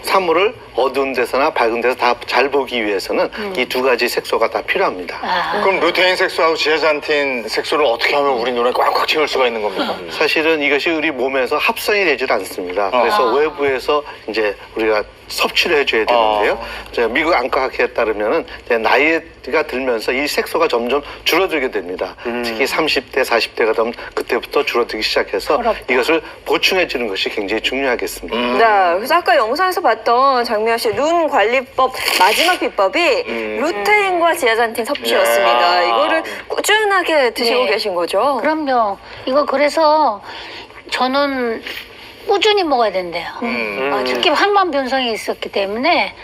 사물을 어두운 데서나 밝은 데서 다 잘 보기 위해서는 이 두 가지 색소가 다 필요합니다. 그럼 루테인 색소하고 지아잔틴 색소를 어떻게 하면 우리 눈에 꽉꽉 채울 수가 있는 겁니까? 사실은 이것이 우리 몸에서 합성이 되질 않습니다. 그래서 외부에서 이제 우리가 섭취를 해줘야 되는데요. 제가 미국 안과학회에 따르면은 이제 나이가 들면서 이 색소가 점점 줄어들게 됩니다. 특히 30대, 40대가 되면 그때부터 줄어들기 시작해서 이것을 보충해 주는 것이 굉장히 중요하겠습니다. 네, 그래서 아까 영상에서 봤던 장미아 씨의 눈 관리법 마지막 비법이 루테인과 지아잔틴 섭취였습니다. 이거를 꾸준하게 드시고 네. 계신 거죠? 그럼요. 이거 그래서 저는 꾸준히 먹어야 된대요. 특히 황반 변성이 있었기 때문에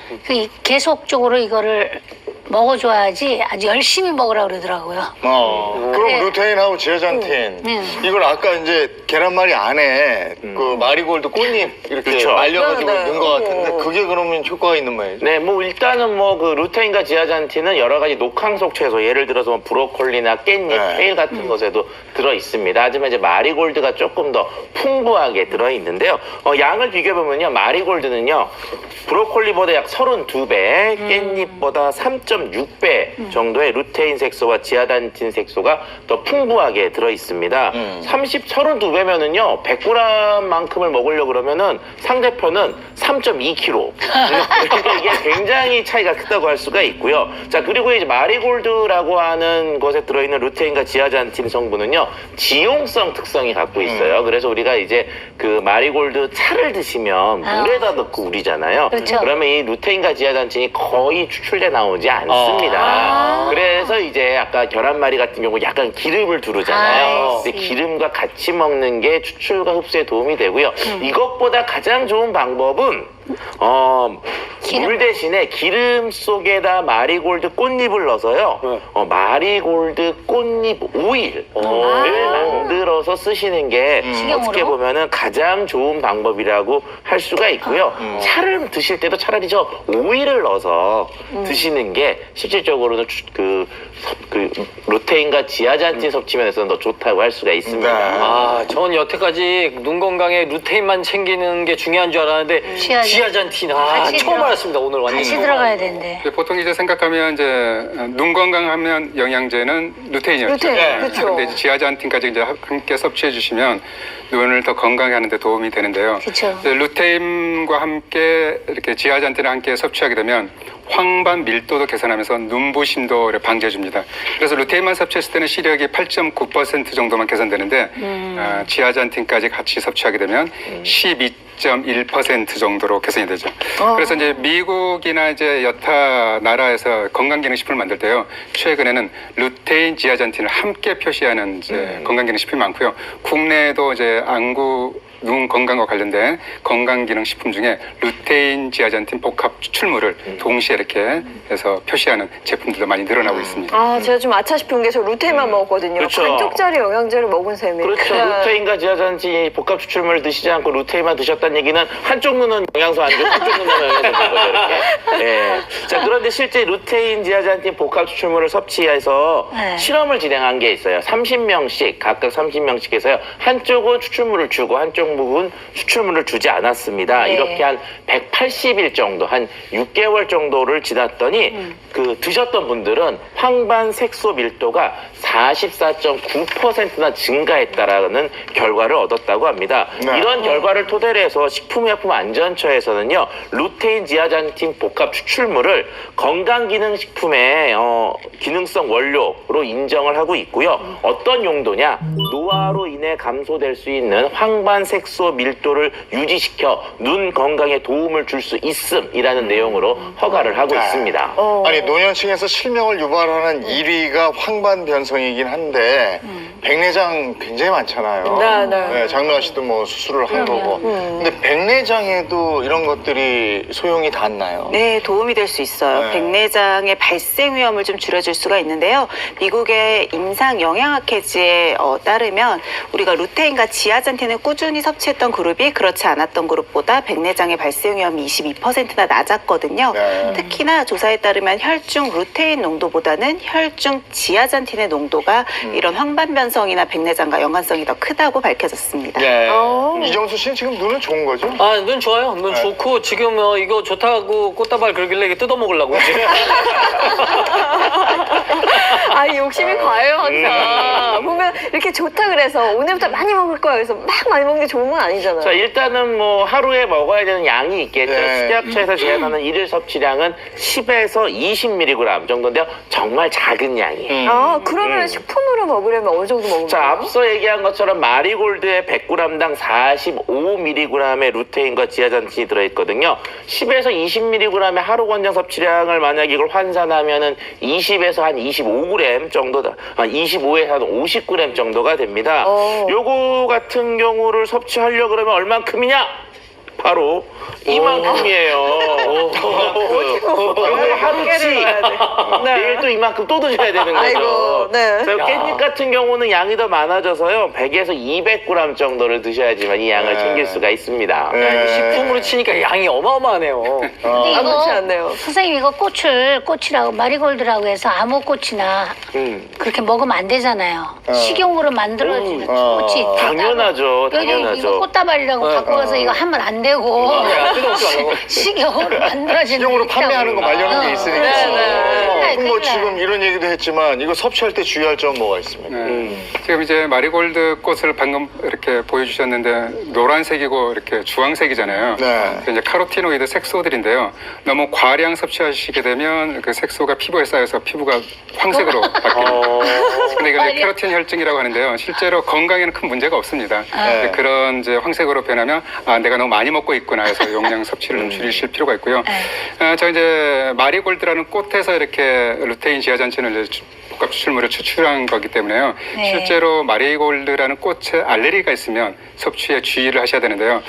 계속적으로 이거를 먹어줘야지 아주 열심히 먹으라 그러더라고요. 그럼 네. 루테인하고 지아잔틴 이걸 아까 이제 계란말이 안에 그 마리골드 꽃잎 이렇게 그쵸. 말려가지고 네, 네. 넣은 것 같은데 그게 그러면 효과가 있는 말이죠? 네, 뭐 일단은 뭐 그 루테인과 지아잔틴은 여러 가지 녹황속 채소, 예를 들어서 뭐 브로콜리나 깻잎, 네. 케일 같은 것에도 들어 있습니다. 하지만 이제 마리골드가 조금 더 풍부하게 들어 있는데요. 양을 비교해 보면요, 마리골드는요 브로콜리보다 약 32배, 깻잎보다 3.6배 정도의 루테인 색소와 지아잔틴 색소가 더 풍부하게 들어 있습니다. 32배면은요 100g만큼을 먹으려고 그러면은 상대편은 3.2kg. 그러니까 이게 굉장히 차이가 크다고 할 수가 있고요. 자, 그리고 이제 마리골드라고 하는 것에 들어있는 루테인과 지아잔틴 성분은요 지용성 특성이 갖고 있어요. 그래서 우리가 이제 그 마리골드 차를 드시면 물에다 넣고 우리잖아요. 그렇죠. 그러면 이 루테인과 지아잔틴이 거의 추출돼 나오지 않습니다. 그래서 이제 아까 계란말이 같은 경우 약간 기름을 두르잖아요. 근데 기름과 같이 먹는 게 추출과 흡수에 도움이 되고요. 이것보다 가장 좋은 방법은 물 대신에 기름 속에다 마리골드 꽃잎을 넣어서요. 마리골드 꽃잎 오일을 만들어서 쓰시는 게 어떻게 보면은 가장 좋은 방법이라고 할 수가 있고요. 차를 드실 때도 차라리 저 오일을 넣어서 드시는 게 실질적으로는 그 루테인과 지아잔틴 섭취 면에서는 더 좋다고 할 수가 있습니다. 전 여태까지 눈 건강에 루테인만 챙기는 게 중요한 줄 알았는데 지아잔틴 같이 처음 들어- 알았습니다. 오늘 완전 같이 들어가야 된대. 이제 보통 이제 생각하면 이제 눈 건강하면 영양제는 루테인이었죠. 루테인, 그쵸. 근데 이제 지아잔틴까지 이제 함께 섭취해 주시면 눈을 더 건강하게 하는 데 도움이 되는데요. 그쵸. 이제 루테인과 함께 이렇게 지아잔틴을 함께 섭취하게 되면 황반 밀도도 개선하면서 눈부심도 방지해 줍니다. 그래서 루테인만 섭취했을 때는 시력이 8.9% 정도만 개선되는데 지아잔틴까지 같이 섭취하게 되면 12.1% 정도로 개선이 되죠. 그래서 이제 미국이나 이제 여타 나라에서 건강기능식품을 만들 때요. 최근에는 루테인, 지아잔틴을 함께 표시하는 이제 건강기능식품이 많고요. 국내에도 이제 안구 눈 건강과 관련된 건강기능식품 중에 루테인, 지아잔틴 복합 추출물을 동시에 이렇게 해서 표시하는 제품들도 많이 늘어나고 있습니다. 아, 제가 좀 아차 싶은 게 저 루테인만 먹었거든요. 그렇죠. 반쪽짜리 영양제를 먹은 셈이에요. 그렇죠. 네. 루테인과 지아잔틴 복합 추출물을 드시지 않고 루테인만 드셨다는 얘기는 한쪽 눈은 영양소 안 주고 한쪽 눈은 영양소 준 거죠. 이렇게. 예. 자, 그런데 실제 루테인, 지아잔틴 복합 추출물을 섭취해서 네. 실험을 진행한 게 있어요. 30명씩, 각각 30명씩 해서요. 한쪽은 추출물을 주고 한쪽 부분 추출물을 주지 않았습니다. 네. 이렇게 한 180일 정도, 한 6개월 정도를 지났더니 그 드셨던 분들은 황반 색소 밀도가 44.9%나 증가했다라는 결과를 얻었다고 합니다. 네. 이런 결과를 토대로 해서 식품의약품안전처에서는요, 루테인, 지아잔틴 복합 추출물을 건강기능식품의 기능성 원료로 인정을 하고 있고요. 어떤 용도냐? 노화로 인해 감소될 수 있는 황반 색소 밀도를 유지시켜 눈 건강에 도움을 줄 수 있음이라는 내용으로 허가를 하고 있습니다. 아니 노년층에서 실명을 유발하는 1위가 황반 변성이긴 한데 백내장 굉장히 많잖아요. 네. 장노아 씨도 뭐 수술을 한 거고. 근데 백내장에도 이런 것들이 소용이 닿나요? 네, 도움이 될 수 있어요. 네. 백내장의 발생 위험을 좀 줄여줄 수가 있는데요. 미국의 임상 영양학회지에 따르면 우리가 루테인과 지아잔틴을 꾸준히 섭취했던 그룹이 그렇지 않았던 그룹보다 백내장의 발생 위험이 22%나 낮았거든요. 네. 특히나 조사에 따르면 혈중 루테인 농도보다는 혈중 지아잔틴의 농도가 이런 황반 변성이나 백내장과 연관성이 더 크다고 밝혀졌습니다. 네. 이정수 씨는 지금 눈은 좋은 거죠? 아, 눈 좋아요. 눈 좋고 지금 이거 좋다고 꽃다발 그러길래 이게 뜯어먹으려고. 아, 욕심이 과해요, 항상. 보면 이렇게 좋다 그래서 오늘부터 많이 먹을 거야. 그래서 막 많이 먹는 게 좋은 건 아니잖아요. 자, 일단은 뭐 하루에 먹어야 되는 양이 있겠죠. 네. 식약처에서 제한하는 일일 섭취량은 10에서 20mg 정도인데요. 정말 작은 양이에요. 아, 그러면 식품으로 먹으려면 어느 정도 먹으면 자, 돼요? 앞서 얘기한 것처럼 마리골드에 100g당 45mg의 루테인과 지아잔틴이 들어있거든요. 10에서 20mg의 하루 권장 섭취량을 만약 이걸 환산하면은 20에서 한 25g 정도다. 25에서 한 50g 정도가 됩니다. 요거 같은 경우를 섭취하려고 그러면 얼만큼이냐? 바로 이만큼이에요. 이걸 하루치 내일 또 이만큼 또 드셔야 되는 거죠. 아이고, 네. 자, 깻잎 같은 경우는 양이 더 많아져서요. 100에서 200g 정도를 드셔야지만 이 양을 챙길 수가 있습니다. 식품으로 치니까 양이 어마어마하네요. 근데 아무렇지 이거 않네요. 선생님 이거 꽃이라고 마리골드라고 해서 아무 꽃이나 그렇게 먹으면 안 되잖아요. 식용으로 만들어지는 꽃이 있다. 당연하죠. 여기 이거 당연하죠. 꽃다발이라고 갖고 가서 이거 하면 안 되고 식용으로 만들어지는 식용으로 게 판매하는 거 있다고. 말려는 게 있으니까. 네. 그럼 뭐 큰일 나요. 지금 이런 얘기도 했지만 이거 섭취할 때 주의할 점 뭐가 있습니까? 지금 이제 마리골드 꽃을 방금 이렇게 보여주셨는데 노란색이고 이렇게 주황색이잖아요. 네. 그래서 이제 카로티노이드 색소들인데요. 너무 과량 섭취하시게 되면 그 색소가 피부에 쌓여서 피부가 황색으로 바뀌어요. 근데 이걸 이제 케라틴 혈증이라고 하는데요. 실제로 건강에는 큰 문제가 없습니다. 근데 그런 이제 황색으로 변하면 내가 너무 많이 먹고 있구나 해서 용량 섭취를 좀 줄이실 필요가 있고요. 저 이제 마리골드라는 꽃에서 이렇게 루테인, 지아잔틴을 이제 복합 추출물을 추출한 거기 때문에요. 네. 실제로 마리골드라는 꽃에 알레르기가 있으면 섭취에 주의를 하셔야 되는데요.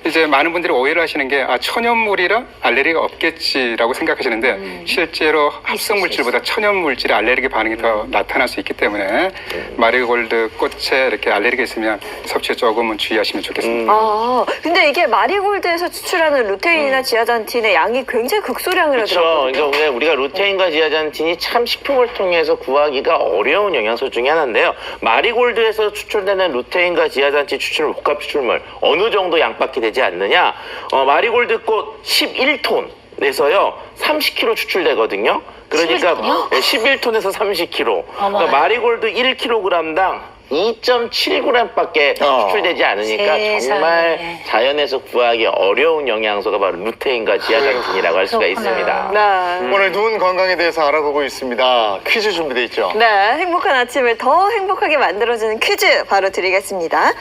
이제 많은 분들이 오해를 하시는 게 천연물이라 알레르기가 없겠지라고 생각하시는데 실제로 합성 물질보다 천연 물질의 알레르기 반응이 더 나타날 수 있기 때문에 마리골드 꽃에 이렇게 알레르기가 있으면 섭취에 조금은 주의하시면 좋겠습니다. 아, 근데 이게 마리골드에서 추출하는 루테인이나 지아잔틴의 양이 굉장히 극소량이라 그렇죠. 들었거든요. 그러니까 우리가 루테인과 지아잔틴이 참 식품을 통해서 구하기가 어려운 영양소 중에 하나인데요. 마리골드에서 추출되는 루테인과 지아잔틴 추출물, 복합 추출물 어느 정도 양밖에 되지 않느냐? 마리골드 꽃 11톤에서요 30kg 추출되거든요. 그러니까 11톤에서 30kg. 그러니까 마리골드 1kg당 2.7g밖에 추출되지 않으니까 세상에. 정말 자연에서 구하기 어려운 영양소가 바로 루테인과 지아잔틴이라고 할 수가 있습니다. 네. 오늘 눈 건강에 대해서 알아보고 있습니다. 퀴즈 준비되어 있죠? 네, 행복한 아침을 더 행복하게 만들어주는 퀴즈 바로 드리겠습니다.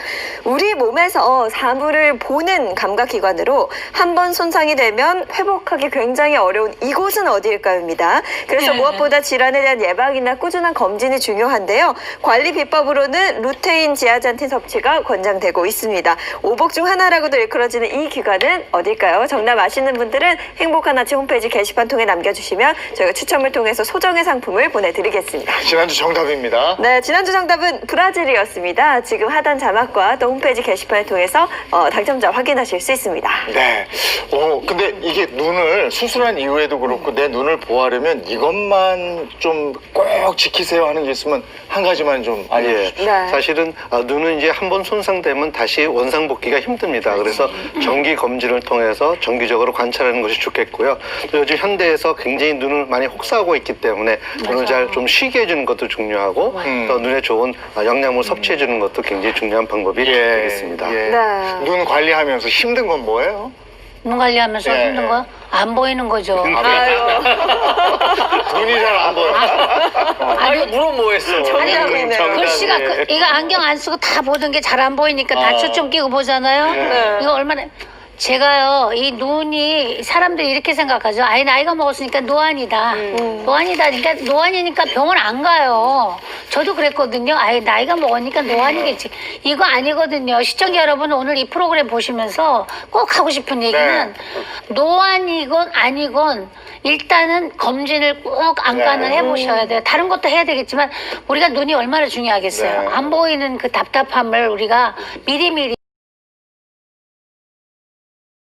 우리 몸에서 사물을 보는 감각기관으로 한 번 손상이 되면 회복하기 굉장히 어려운 이곳은 어디일까요입니다. 그래서 무엇보다 질환에 대한 예방이나 꾸준한 검진이 중요한데요. 관리 비법으로는 경우는 루테인 지아잔틴 섭취가 권장되고 있습니다. 오복 중 하나라고도 일컬어지는 이 기관은 어딜까요? 정답 아시는 분들은 행복한아침 홈페이지 게시판 통해 남겨주시면 저희가 추첨을 통해서 소정의 상품을 보내드리겠습니다. 지난주 정답입니다. 네, 지난주 정답은 브라질이었습니다. 지금 하단 자막과 또 홈페이지 게시판을 통해서 당첨자 확인하실 수 있습니다. 네. 근데 이게 눈을 수술한 이후에도 그렇고 내 눈을 보호하려면 이것만 좀 꼭 지키세요 하는 게 있으면 한 가지만 좀 알려주십시오. 네. 사실은 눈은 이제 한번 손상되면 다시 원상복귀가 힘듭니다. 그래서 정기 검진을 통해서 정기적으로 관찰하는 것이 좋겠고요. 또 요즘 현대에서 굉장히 눈을 많이 혹사하고 있기 때문에 눈을 잘 좀 쉬게 해주는 것도 중요하고 또 눈에 좋은 영양을 섭취해 주는 것도 굉장히 중요한 방법이 되겠습니다. 네. 눈 관리하면서 힘든 건 뭐예요? 눈 관리하면서 예. 힘든 거? 안 보이는 거죠. 눈이 잘 안 보여. 이거 물어 뭐 했어? 정답이네요. 글씨가 이거 안경 안 쓰고 다 보던 게 잘 안 보이니까 다 초점 끼고 보잖아요. 네. 이거 얼마나 제가요 이 눈이 사람들이 이렇게 생각하죠. 아이 나이가 먹었으니까 노안이다. 노안이다니까 노안이니까 병원 안 가요. 저도 그랬거든요. 아이 나이가 먹으니까 노안이겠지. 이거 아니거든요. 시청자 여러분 오늘 이 프로그램 보시면서 꼭 하고 싶은 얘기는 노안이건 아니건 일단은 검진을 꼭 안간을 해보셔야 돼요. 다른 것도 해야 되겠지만 우리가 눈이 얼마나 중요하겠어요. 안 보이는 그 답답함을 우리가 미리미리